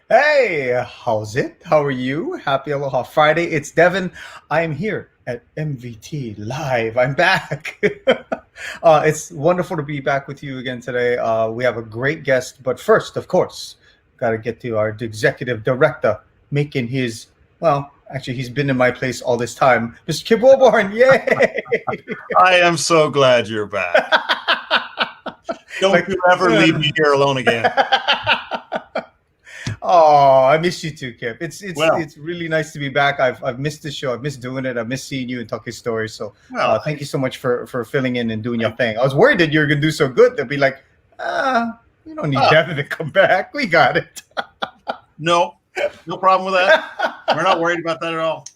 Hey, how's it? How are you? Happy Aloha Friday. It's Devin. I am here at MVT Live. I'm back. It's wonderful to be back with you again today. We have a great guest, but first, of course, got to get to our executive director making his, well, actually, he's been in my place all this time. Mr. Kip Wilborn, yay! I am so glad you're back. Don't Like, you ever leave me here alone again. Oh, I miss you too, Kip. It's it's Well, it's really nice to be back. I've missed the show. I've missed doing it. I've missed seeing you and talking stories. So well, thank you so much for filling in and doing your thing. I was worried that you were gonna do so good. They'll be like, you don't need Devin to come back. We got it. no problem with that. We're not worried about that at all.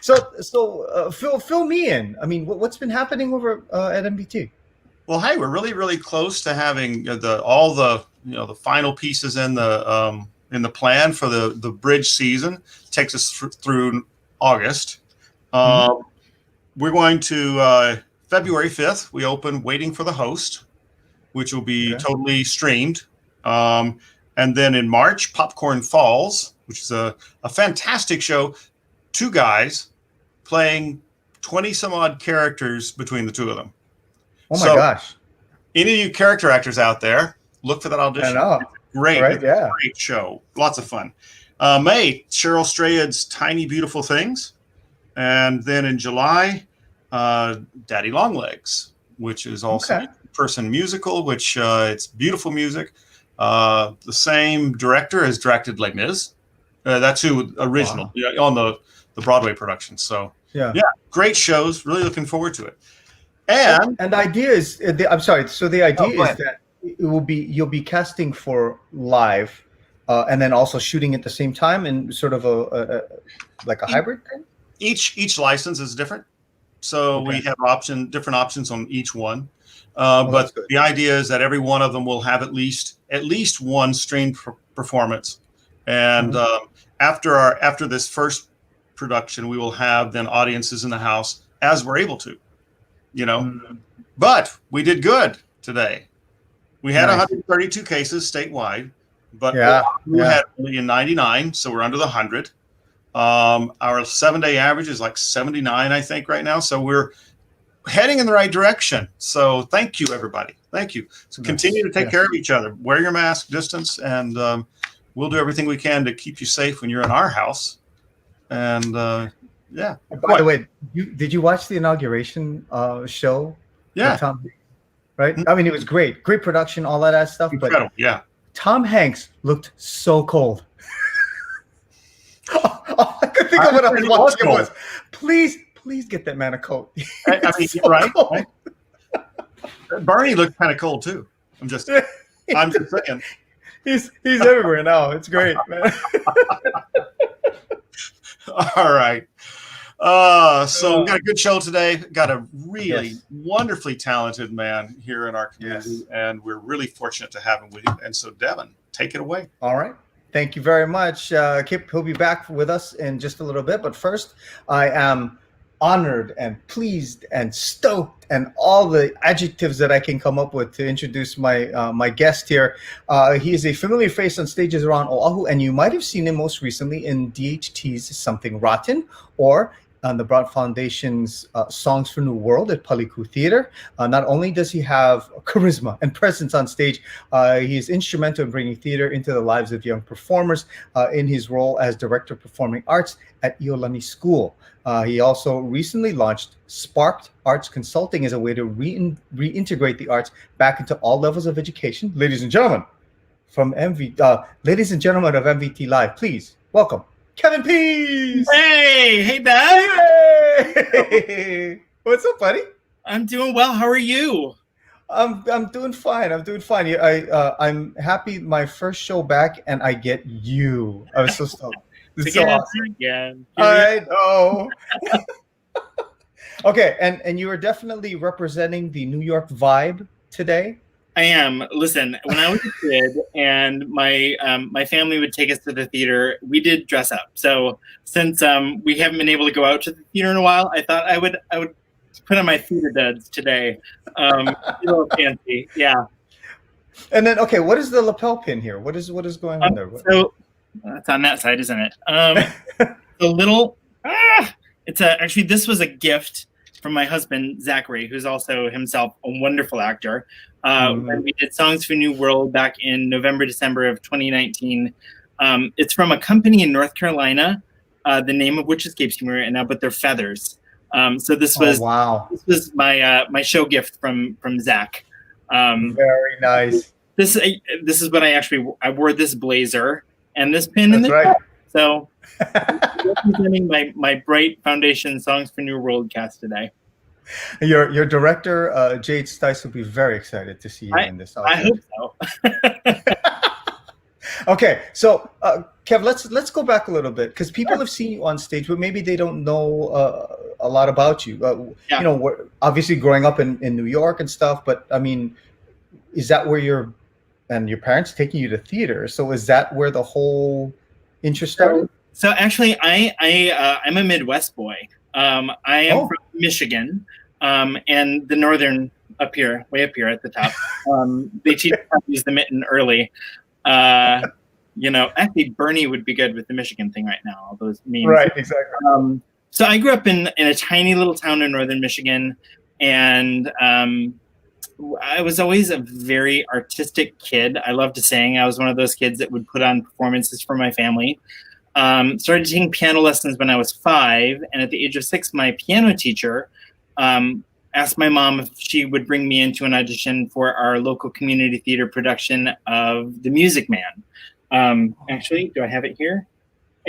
So fill me in. I mean, what's been happening over at MBT? Well, hey, we're really close to having all the the final pieces in the plan for the bridge season. Takes us through August. Mhm. We're going to February 5th. We open Waiting for the Host, which will be Okay. totally streamed. And then in March, Popcorn Falls, which is a fantastic show. Two guys playing 20 some odd characters between the two of them. Oh my So gosh. any of you character actors out there, look for that I audition. know. Great. Right? It's Yeah. a great show. Lots of fun. May, Cheryl Strayed's Tiny Beautiful Things. And then in July, Daddy Longlegs, which is also Okay. a person musical, which it's beautiful music. The same director has directed Les Mis. That's who original on the Broadway production. So Yeah. yeah, great shows. Really looking forward to it. And And the idea is, I'm sorry. So the idea go is ahead. that you'll be casting for live, and then also shooting at the same time in sort of a like a hybrid thing. Each license is different, so Okay. we have different options on each one. Well, But that's good. the idea is that every one of them will have at least one streamed performance, and Mhm. after this first production, we will have then audiences in the house as we're able to, you know. Mm, But we did good today. We had nice. 132 cases statewide, but Yeah. we Yeah. had only 99, so we're under the 100. Our 7-day average is like 79, I think, right now. So we're heading in the right direction. So thank you, everybody. Thank you. So continue to take Yes. care of each other. Wear your mask, distance, and we'll do everything we can to keep you safe when you're in our house. And yeah. By the way, did you watch the inauguration show? Yeah. With Tom, right? I mean, it was great. Great production, all of that stuff. Incredible. But Yeah. Tom Hanks looked so cold. All I could think of when I was watching it was, please get that man a coat. I mean, He's so right? cold. Bernie looked kind of cold too. I'm just saying. He's everywhere now. It's great, man. All right. So we got a good show today. Got a really wonderfully talented man here in our community, and we're really fortunate to have him with you. And so, Devin, take it away. All right. Thank you very much. Kip, he'll be back with us in just a little bit. But first, I am honored and pleased and stoked and all the adjectives that I can come up with to introduce my guest here. He is a familiar face on stages around Oahu, and you might have seen him most recently in DHT's Something Rotten or on the Broad Foundation's Songs for New World at Paliku Theater. Not only does he have charisma and presence on stage, he is instrumental in bringing theater into the lives of young performers in his role as Director of Performing Arts at Iolani School. He also recently launched Sparked Arts Consulting as a way to reintegrate the arts back into all levels of education. Ladies and gentlemen, ladies and gentlemen of MVT Live, please welcome Kevin Pease. Hey, Dad. Hey! What's up, buddy? I'm doing well. How are you? I'm doing fine. I'm doing fine. I'm happy. My first show back, and I get you. I was so stoked. It's so awesome. Again. I know. Okay, and you are definitely representing the New York vibe today. I am. Listen, when I was a kid and my family would take us to the theater, we did dress up. So since we haven't been able to go out to the theater in a while, I thought I would put on my theater duds today. A little fancy, yeah. And then, okay, what is the lapel pin here? What is going on there? So it's on that side, isn't it? The little actually this was a gift from my husband Zachary, who's also himself a wonderful actor. When we did Songs for New World back in November, December of 2019. It's from a company in North Carolina, the name of which escapes me right now, but they're feathers. So this was wow. This was my show gift from Zach. Very nice. This is what I wore this blazer and this pin in the right. So representing my Bright Foundation Songs for New World cast today. Your director Jade Stice will be very excited to see you in this. I hope so. Okay, so Kev, let's go back a little bit because people have seen you on stage, but maybe they don't know a lot about you. You know, obviously growing up in New York and stuff, but I mean, is that where your parents taking you to theater? So is that where the whole interest started? So actually, I'm a Midwest boy. I am from Michigan, and the northern way up here at the top. They teach how to use the mitten early. You know, actually Bernie would be good with the Michigan thing right now, all those memes. Right, exactly. So I grew up in a tiny little town in northern Michigan, and I was always a very artistic kid. I loved to sing. I was one of those kids that would put on performances for my family. Started taking piano lessons when I was 5, and at the age of 6, my piano teacher asked my mom if she would bring me into an audition for our local community theater production of The Music Man. Actually, do I have it here?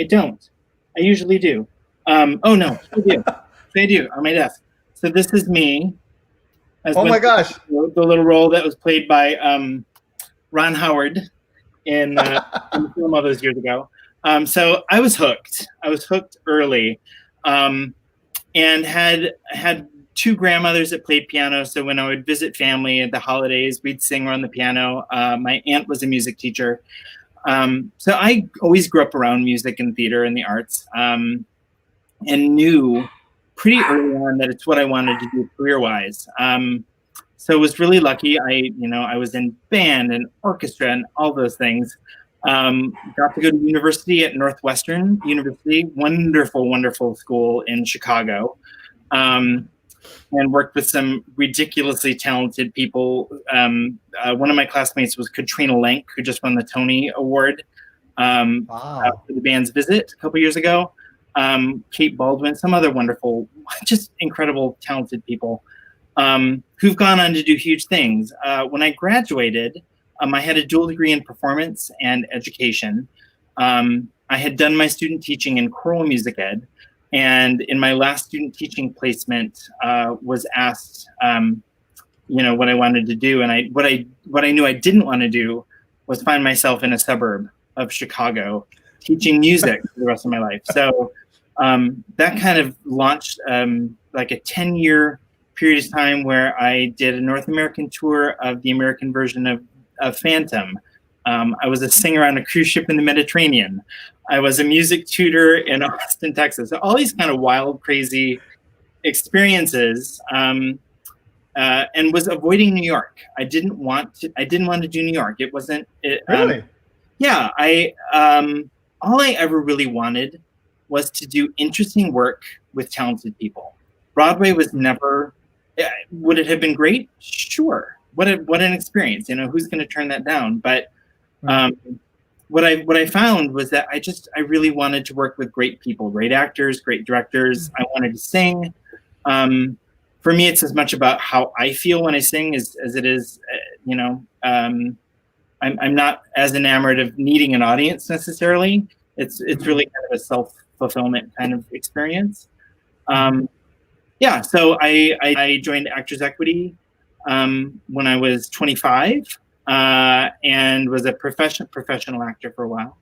I don't. I usually do. Oh no, I do. I do on my desk. So this is me. Oh my gosh! The little role that was played by Ron Howard in the film all those years ago. So I was hooked. I was hooked early, and had 2 grandmothers that played piano. So when I would visit family at the holidays, we'd sing on the piano. My aunt was a music teacher. So I always grew up around music and theater and the arts, and knew pretty early on that it's what I wanted to do career-wise. So I was really lucky. I was in band and orchestra and all those things. Got to go to university at Northwestern University, wonderful, wonderful school in Chicago. And worked with some ridiculously talented people. One of my classmates was Katrina Lenk, who just won the Tony Award for the band's Visit a couple years ago. Kate Baldwin, some other wonderful, just incredible, talented people who've gone on to do huge things. When I graduated, I had a dual degree in performance and education. I had done my student teaching in choral music ed. And in my last student teaching placement, was asked, what I wanted to do, and what I knew I didn't want to do was find myself in a suburb of Chicago teaching music for the rest of my life. So that kind of launched like a 10-year period of time where I did a North American tour of the American version of Phantom. I was a singer on a cruise ship in the Mediterranean. I was a music tutor in Austin, Texas. So all these kind of wild, crazy experiences, and was avoiding New York. I didn't want to do New York. It wasn't. Really? Yeah. All I ever really wanted was to do interesting work with talented people. Broadway was never. Would it have been great? Sure. What an experience. Who's going to turn that down? But what I found was that I really wanted to work with great people, great actors, great directors. I wanted to sing. For me, it's as much about how I feel when I sing as it is, I'm not as enamored of needing an audience necessarily. It's really kind of a self-fulfillment kind of experience. So I joined Actors Equity when I was 25. And was a professional actor for a while,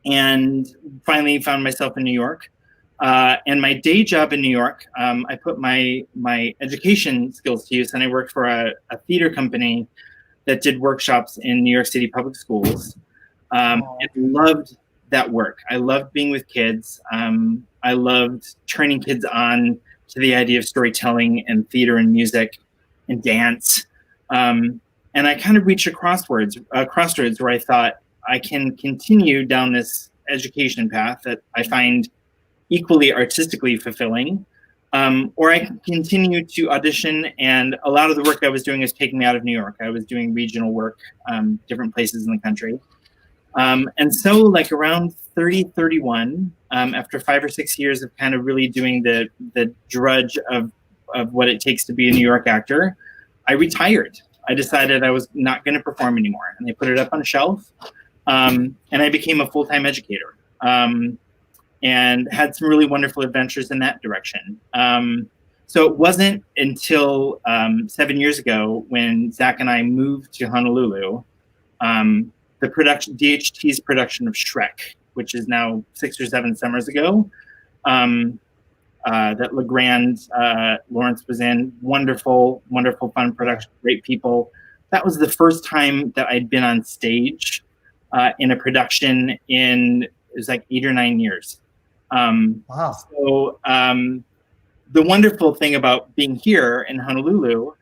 and finally found myself in New York. And my day job in New York, I put my education skills to use, and I worked for a theater company that did workshops in New York City public schools. And loved that work. I loved being with kids. I loved turning kids on to the idea of storytelling and theater and music and dance. And I kind of reached a crossroads where I thought I can continue down this education path that I find equally artistically fulfilling, or I can continue to audition. And a lot of the work I was doing is taking me out of New York. I was doing regional work, different places in the country. And so like around 30, 31, after 5 or 6 years of kind of really doing the drudge of what it takes to be a New York actor, I retired. I decided I was not going to perform anymore, and I put it up on a shelf. And I became a full-time educator, and had some really wonderful adventures in that direction. So it wasn't until 7 years ago when Zach and I moved to Honolulu, DHT's production of Shrek, which is now 6 or 7 summers ago, that LeGrand Lawrence was in. Wonderful, wonderful, fun production, great people. That was the first time that I'd been on stage in a production it was like 8 or 9 years. Wow. So the wonderful thing about being here in Honolulu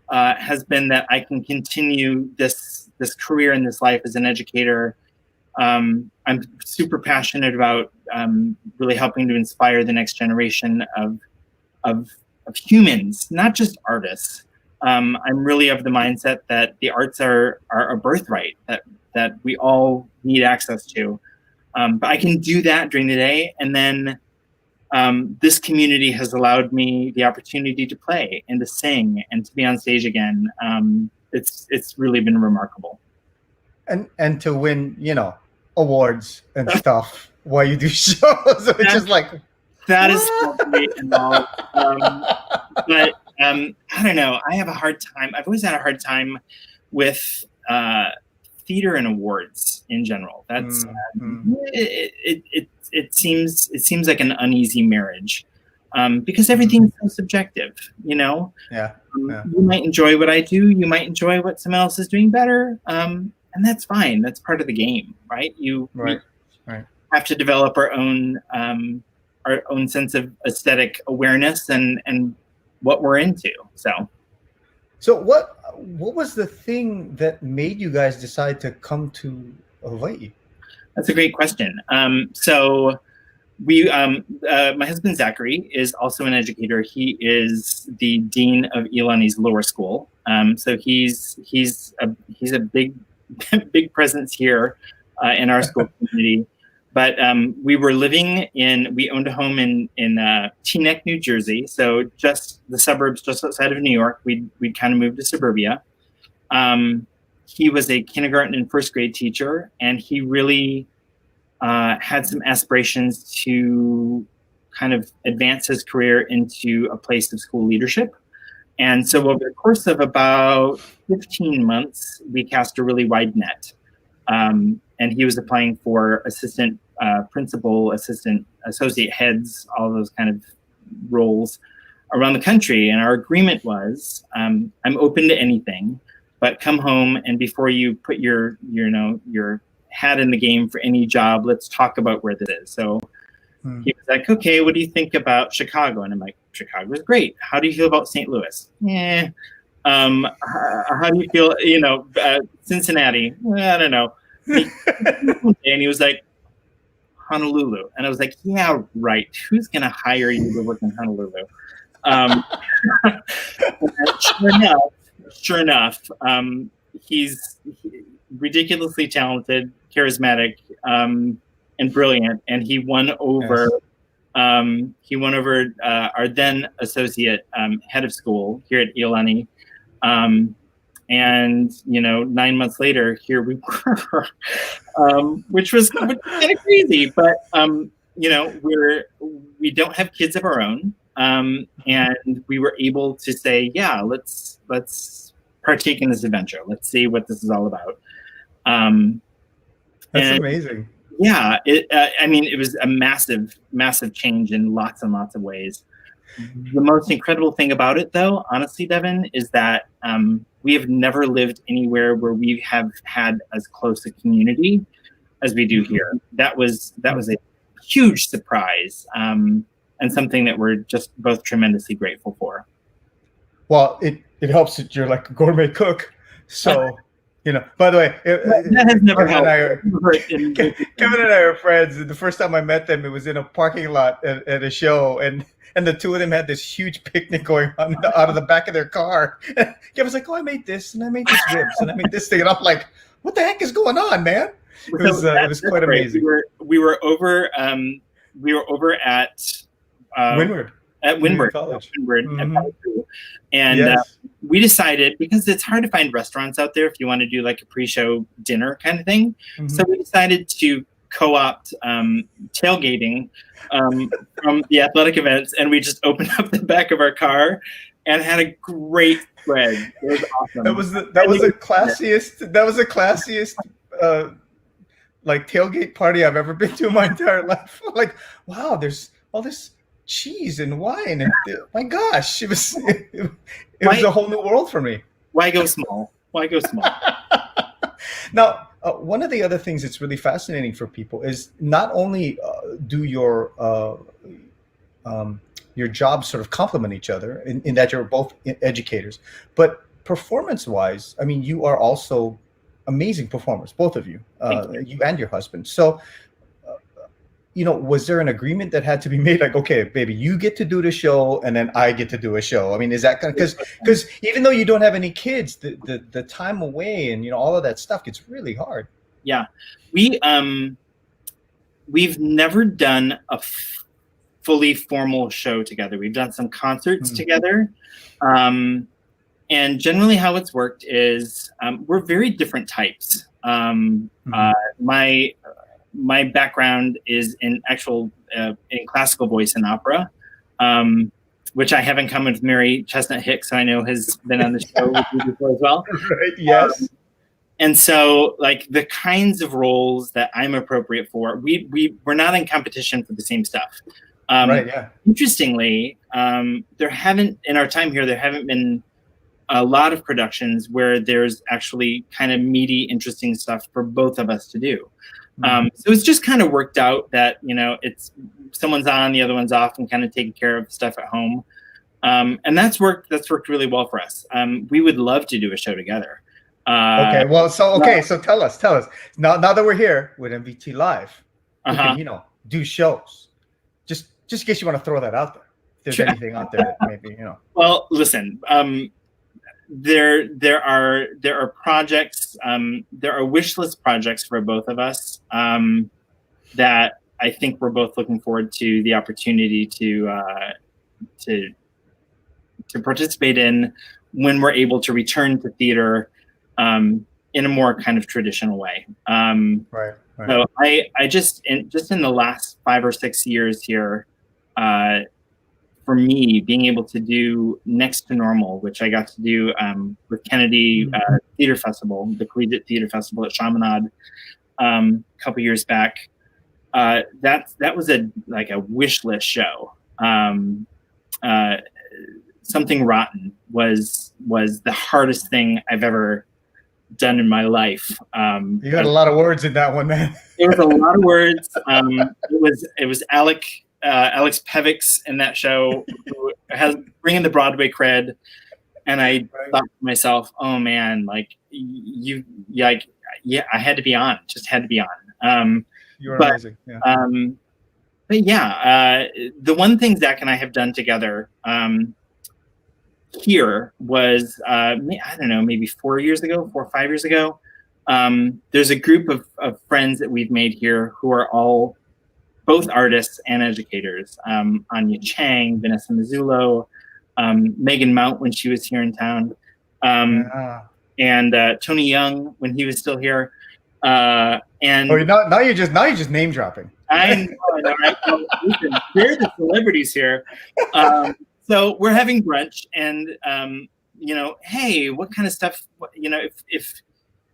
has been that I can continue this career in this life as an educator. I'm super passionate about really helping to inspire the next generation of humans, not just artists. I'm really of the mindset that the arts are a birthright that we all need access to. But I can do that during the day, and then this community has allowed me the opportunity to play and to sing and to be on stage again. It's really been remarkable. And to win, awards and stuff while you do shows, which is like that is great and all. But I don't know. I have a hard time. I've always had a hard time with theater and awards in general. That's it seems like an uneasy marriage, because everything's so subjective. Yeah. You might enjoy what I do. You might enjoy what someone else is doing better. And that's fine. That's part of the game, right? We have to develop our own sense of aesthetic awareness and what we're into. So what was the thing that made you guys decide to come to Hawaii? That's a great question. So we, my husband Zachary is also an educator. He is the dean of Iolani's lower school. So he's a big presence here in our school community. But we owned a home in Teaneck, New Jersey. So just the suburbs just outside of New York. We'd kind of moved to suburbia. He was a kindergarten and first grade teacher, and he really had some aspirations to kind of advance his career into a place of school leadership. And so over the course of about 15 months, we cast a really wide net. And he was applying for assistant principal, assistant, associate heads, all those kind of roles around the country. And our agreement was, I'm open to anything, but come home and before you put your hat in the game for any job, let's talk about where this is. So he was like, okay, what do you think about Chicago? And I'm like, Chicago is great. How do you feel about St. Louis? How do you feel, Cincinnati? I don't know. And he was like, Honolulu. And I was like, yeah, right. Who's going to hire you to work in Honolulu? Sure enough, he's ridiculously talented, charismatic, and brilliant. And he won over our then associate head of school here at Iolani. And 9 months later, here we were, which was kind of crazy. But we don't have kids of our own, and we were able to say, yeah, let's partake in this adventure. Let's see what this is all about. That's amazing. Yeah, it was a massive, massive change in lots and lots of ways. The most incredible thing about it, though, honestly, Devin, is that we have never lived anywhere where we have had as close a community as we do here. That was a huge surprise, and something that we're just both tremendously grateful for. Well, it helps that you're like a gourmet cook. So, by the way, That has never Kevin and I helped. Kevin and I are friends. The first time I met them, it was in a parking lot at a show, and the two of them had this huge picnic going on out of the back of their car. Kevin's like, "Oh, I made this, and I made this ribs, and I made this thing," and I'm like, "What the heck is going on, man?" It was quite amazing. We were over at Windward. At Windward, College. at Palo, and Yes. we decided, because it's hard to find restaurants out there if you want to do like a pre-show dinner kind of thing. Mhm. So we decided to co-opt tailgating from the athletic events, and we just opened up the back of our car and had a great spread. It was awesome. That was the classiest like tailgate party I've ever been to in my entire life. Like, wow, there's all this cheese and wine, and my gosh, it was a whole new world for me. Why go small? Why go small? Now, one of the other things that's really fascinating for people is not only do your jobs sort of complement each other in that you're both educators, but performance-wise, I mean, you are also amazing performers, both of you, you and your husband. So, was there an agreement that had to be made? Like, okay, baby, you get to do the show, and then I get to do a show. I mean, is that kind of because even though you don't have any kids, the time away and all of that stuff gets really hard. Yeah, we've never done a fully formal show together. We've done some concerts together, and generally how it's worked is we're very different types. My background is in in classical voice and opera, which I have in common with Mary Chestnut Hicks, who I know has been on the show with you before as well. Right. Yes. And so, like, the kinds of roles that I'm appropriate for, we're not in competition for the same stuff. Right. Yeah. Interestingly, there haven't been a lot of productions where there's actually kind of meaty, interesting stuff for both of us to do. So it's just kind of worked out that, it's someone's on, the other one's off, and kind of taking care of stuff at home. And that's worked really well for us. We would love to do a show together. Okay. Well, so tell us now that we're here with MVT Live, we can, do shows. Just in case you want to throw that out there. If there's anything out there that maybe, Well, listen, there are projects, there are wish list projects for both of us that I think we're both looking forward to the opportunity to participate in when we're able to return to theater in a more kind of traditional way. Right. So I just in the last 5 or 6 years here, for me, being able to do Next to Normal, which I got to do with Kennedy Theater Festival, the Collegiate Theater Festival at Chaminade, a couple years back. That was a wish list show. Something Rotten was the hardest thing I've ever done in my life. You got a lot of words in that one, man. It was a lot of words. It was Alex Pevics in that show, who has bringing the Broadway cred, and I thought to myself, oh man, I had to be on, just had to be on. You were amazing. Yeah. But yeah, the one thing Zach and I have done together here was, I don't know, maybe 4 or 5 years ago. There's a group of friends that we've made here who are all both artists and educators. Anya Chang, Vanessa Mazzullo, Megan Mount when she was here in town, and Tony Young when he was still here. And now you're just name dropping. I know. Right? Listen, they're the celebrities here. So we're having brunch, and hey, what kind of stuff?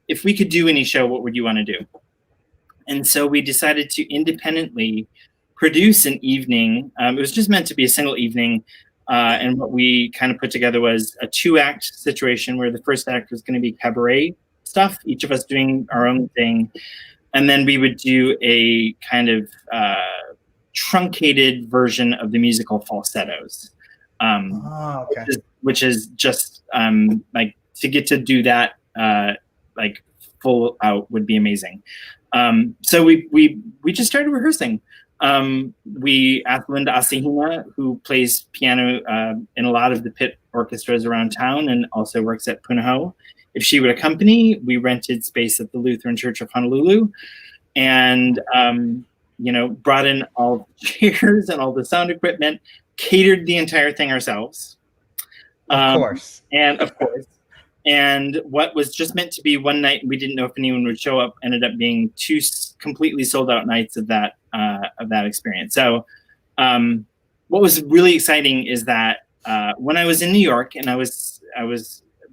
If we could do any show, what would you want to do? And so we decided to independently produce an evening. It was just meant to be a single evening. And what we kind of put together was a 2-act situation where the first act was going to be cabaret stuff, each of us doing our own thing. And then we would do a kind of truncated version of the musical Falsettos, Okay. which is just like to get to do that like full out would be amazing. So we just started rehearsing. We asked Linda Asahina, who plays piano in a lot of the pit orchestras around town and also works at Punahou, if she would accompany. We rented space at the Lutheran Church of Honolulu, and brought in all the chairs and all the sound equipment, catered the entire thing ourselves. Of course. And what was just meant to be one night, we didn't know if anyone would show up, ended up being 2 completely sold out nights of that experience. So what was really exciting is that when I was in New York and I was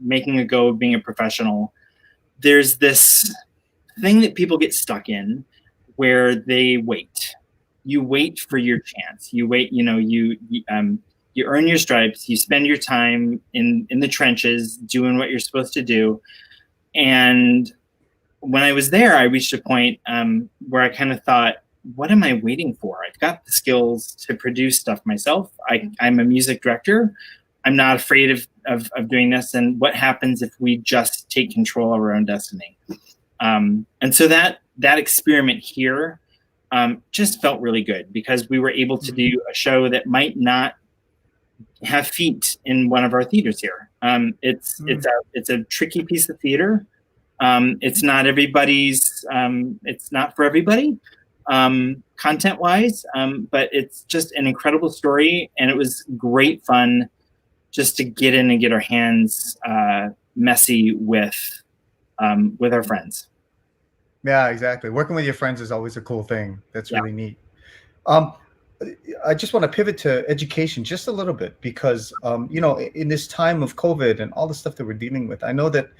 making a go of being a professional, there's this thing that people get stuck in where they wait. You wait for your chance. You wait, you earn your stripes, you spend your time in the trenches doing what you're supposed to do. And when I was there, I reached a point where I kind of thought, what am I waiting for? I've got the skills to produce stuff myself. I'm a music director. I'm not afraid of doing this. And what happens if we just take control of our own destiny? And so that experiment here just felt really good, because we were able to do a show that might not have feet in one of our theaters here. It's a tricky piece of theater. It's not everybody's. It's not for everybody, content wise. But it's just an incredible story, and it was great fun just to get in and get our hands messy with our friends. Yeah, exactly. Working with your friends is always a cool thing. That's really neat. I just want to pivot to education just a little bit, because, in this time of COVID and all the stuff that we're dealing with, I know that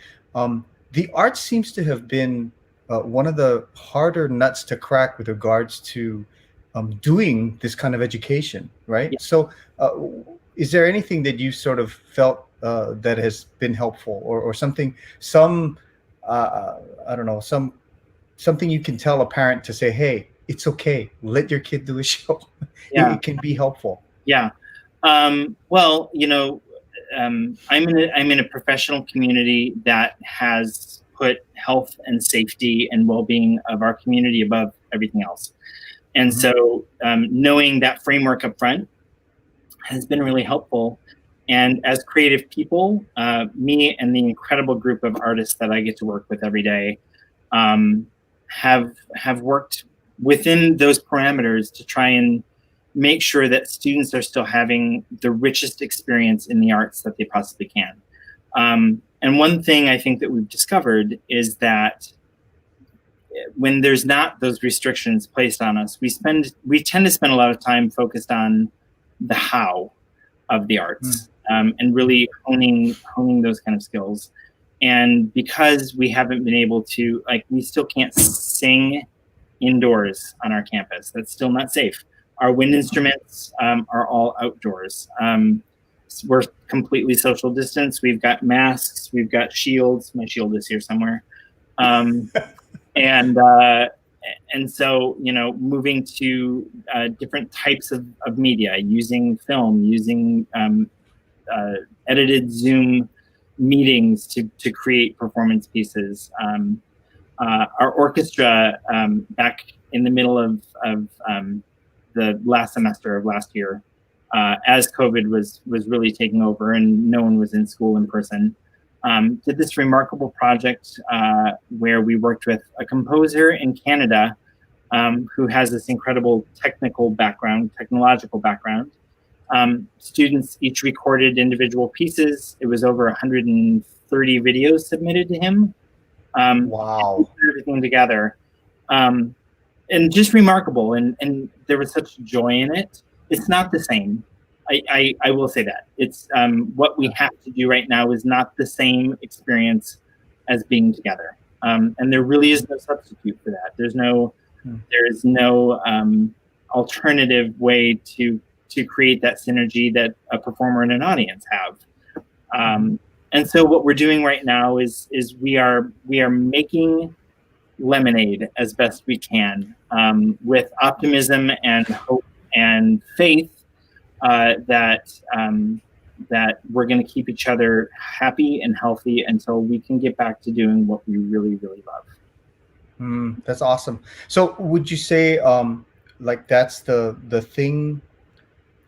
the arts seems to have been one of the harder nuts to crack with regards to doing this kind of education, right? Yeah. So is there anything that you sort of felt that has been helpful, or something, I don't know, something you can tell a parent to say, hey, it's okay, let your kid do a show. It can be helpful. Yeah. Well, I'm in a professional community that has put health and safety and well-being of our community above everything else. And so knowing that framework up front has been really helpful. And as creative people, me and the incredible group of artists that I get to work with every day have worked within those parameters to try and make sure that students are still having the richest experience in the arts that they possibly can. And one thing I think that we've discovered is that when there's not those restrictions placed on us, we tend to spend a lot of time focused on the how of the arts, and really honing those kind of skills. And because we haven't been able to, we still can't sing indoors on our campus. That's still not safe. Our wind instruments are all outdoors. We're completely social distance. We've got masks. We've got shields. My shield is here somewhere. And so, moving to different types of media, using film, using edited Zoom meetings to create performance pieces. Our orchestra, back in the middle of the last semester of last year, as COVID was really taking over and no one was in school in person, did this remarkable project where we worked with a composer in Canada who has this incredible technological background. Students each recorded individual pieces. It was over 130 videos submitted to him. Wow. Everything together. And just remarkable. And there was such joy in it. It's not the same. I will say that. It's what we have to do right now is not the same experience as being together. And there really is no substitute for that. There is no alternative way to create that synergy that a performer and an audience have. And so what we're doing right now is we are making lemonade as best we can, with optimism and hope and faith that that we're going to keep each other happy and healthy until we can get back to doing what we really, really love. That's awesome. So would you say like that's the thing?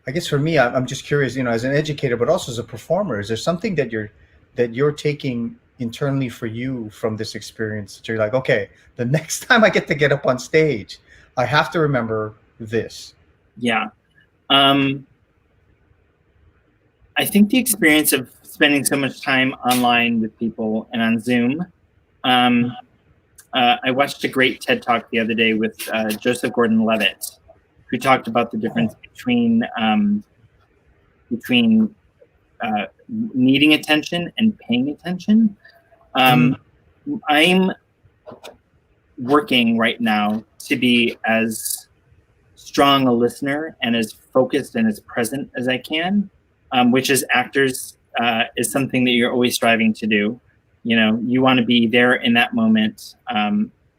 I guess for me, I'm just curious, as an educator, but also as a performer, is there something that you're taking internally for you from this experience that you're like, okay, the next time I get up on stage, I have to remember this? Yeah. I think the experience of spending so much time online with people and on Zoom. I watched a great TED Talk the other day with Joseph Gordon-Levitt, who talked about the difference between needing attention and paying attention. I'm working right now to be as strong a listener and as focused and as present as I can, which as actors is something that you're always striving to do. You want to be there in that moment,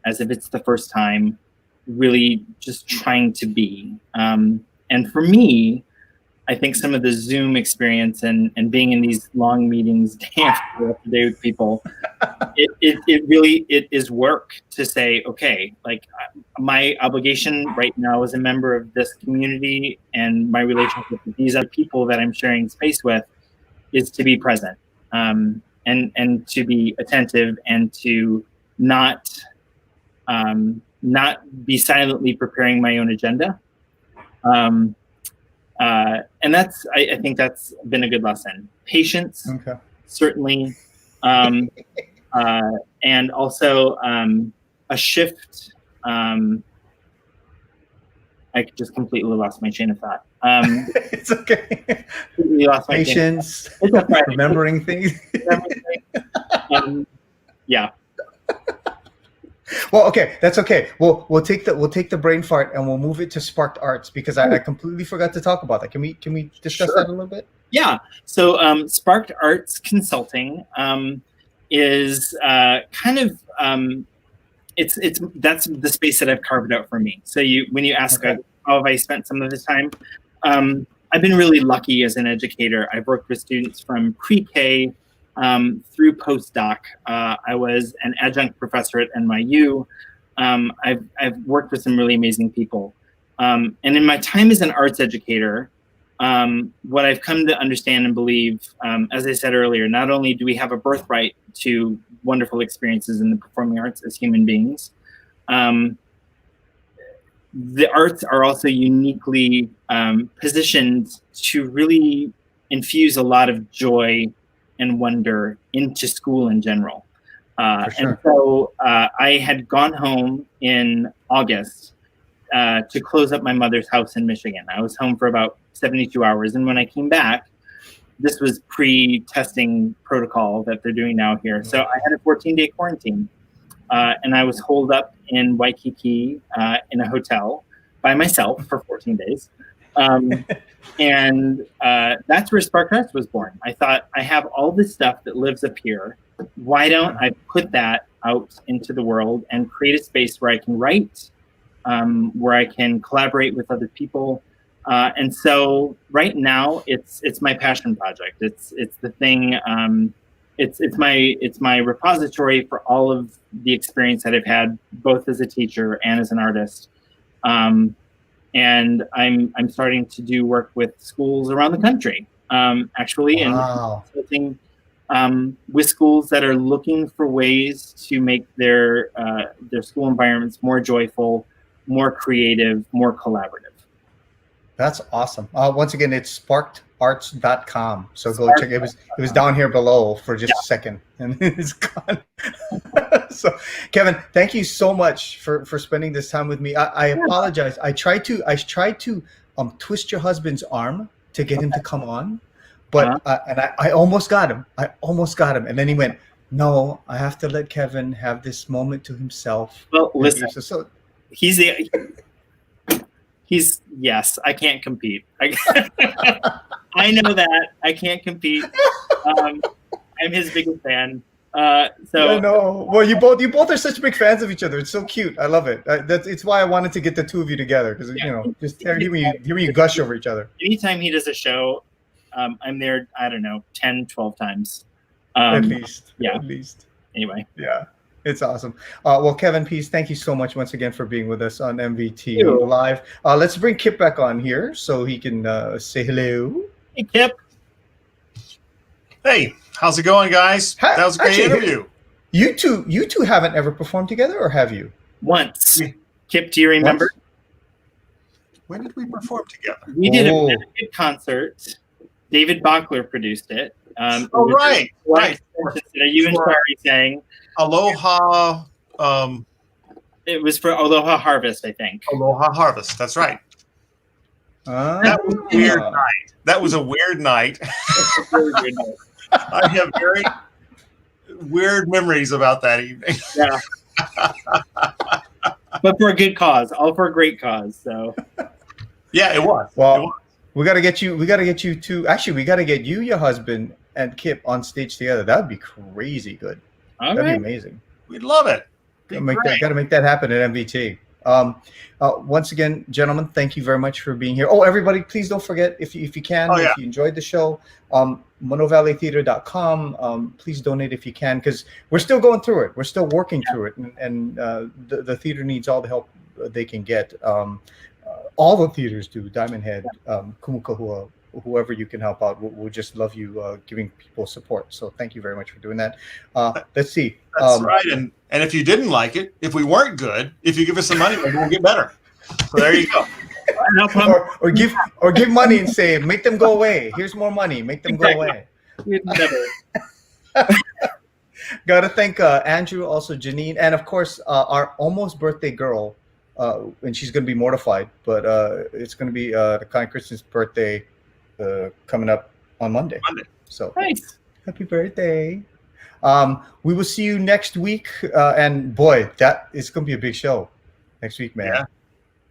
as if it's the first time, really just trying to be. And for me, I think some of the Zoom experience and being in these long meetings day after day with people, it really is work to say, okay, like my obligation right now as a member of this community and my relationship with these other people that I'm sharing space with is to be present, and to be attentive and to not be silently preparing my own agenda. And that's, I think that's been a good lesson. Patience, Okay. certainly. And also a shift. I just completely lost my chain of thought. It's okay. Completely lost my Patience, chain of thought. remembering things. Yeah. Well, okay, that's okay. We'll take the brain fart and we'll move it to Sparked Arts, because I completely forgot to talk about that. Can we discuss that a little bit? Yeah. So Sparked Arts Consulting is kind of that's the space that I've carved out for me. So when you ask how have I spent some of the time, I've been really lucky as an educator. I've worked with students from pre-K through postdoc. I was an adjunct professor at NYU. I've worked with some really amazing people. And in my time as an arts educator, what I've come to understand and believe, as I said earlier, not only do we have a birthright to wonderful experiences in the performing arts as human beings, the arts are also uniquely positioned to really infuse a lot of joy and wonder into school in general. For sure. And so I had gone home in August to close up my mother's house in Michigan. I was home for about 72 hours. And when I came back, this was pre-testing protocol that they're doing now here. So I had a 14-day quarantine. And I was holed up in Waikiki in a hotel by myself for 14 days. And that's where Sparked Arts was born. I thought, I have all this stuff that lives up here. Why don't I put that out into the world and create a space where I can write, where I can collaborate with other people. And so right now it's my passion project. It's the thing. It's my repository for all of the experience that I've had, both as a teacher and as an artist. And I'm starting to do work with schools around the country, actually, Wow. and consulting with schools that are looking for ways to make their school environments more joyful, more creative, more collaborative. That's awesome. Once again, it's sparkedarts.com. So go check it. It was down here below for just a second, and it's gone. So, Kevin, thank you so much for spending this time with me. I apologize. I tried to twist your husband's arm to get him to come on, but and I almost got him. And then he went, "No, I have to let Kevin have this moment to himself." Well, listen, He's yes, I can't compete. I know that I can't compete. I'm his biggest fan. So I know. Well, you both are such big fans of each other. It's so cute. I love it. It's why I wanted to get the two of you together, because just hearing you gush over each other. Anytime he does a show, I'm there, I don't know, 10, 12 times. At least. yeah. At least. Anyway. Yeah. It's awesome. Well, Kevin Pease, thank you so much once again for being with us on MVT you. Live. Let's bring Kip back on here so he can say hello. Hey, Kip. Hey, how's it going, guys? Hi- That was a great actually, interview. You two haven't ever performed together, or have you? Once. Yeah. Kip, do you remember? When did we perform together? We did Oh. a benefit concert. David Bachler produced it. It Oh, was right, a right. You and For- Shari sang. Aloha, It was for Aloha Harvest, I think. Aloha Harvest. That's right. That was a Ah. weird night. That was a weird night. I have very weird memories about that evening. Yeah. But for a good cause, all for a great cause. So Yeah, it was. Well, It was. we gotta get you two. Actually, we gotta get you, your husband, and Kip on stage together. That would be crazy good. all That'd right. be amazing. We'd love it. Be great. Got to make that happen at MVT. Once again, gentlemen, thank you very much for being here. Oh, everybody, please don't forget, if you can, Oh, yeah. if you enjoyed the show, MonoValleyTheater.com. Please donate if you can, because we're still going through it. We're still working through it, and the theater needs all the help they can get. All the theaters do. Diamond Head, Kumukahua, whoever you can help out. We'll just love you giving people support. So thank you very much for doing that. Let's see. That's right. And if you didn't like it, if we weren't good, if you give us some money, maybe we'll get better. So there you go. No problem. or give money and say, make them go away. Here's more money. Make them go away. Never. Got to thank Andrew, also Janine, and of course our almost birthday girl. And she's going to be mortified, but it's going to be the Kind Christian's birthday coming up on Monday. So Nice. happy birthday. We will see you next week. And boy, that is going to be a big show next week, man.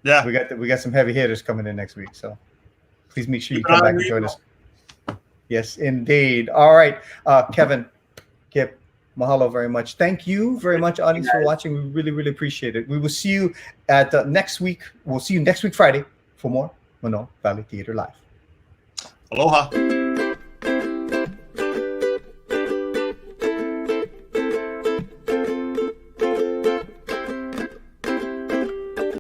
Yeah. We got some heavy hitters coming in next week. So please make sure you Keep it come on back and join the us. Yes, indeed. All right. Kevin, Kip, mahalo very much. Thank you very much, audience, for watching. We really, really appreciate it. We will see you at next week. We'll see you next week, Friday, for more Mono Valley Theater Live. Aloha.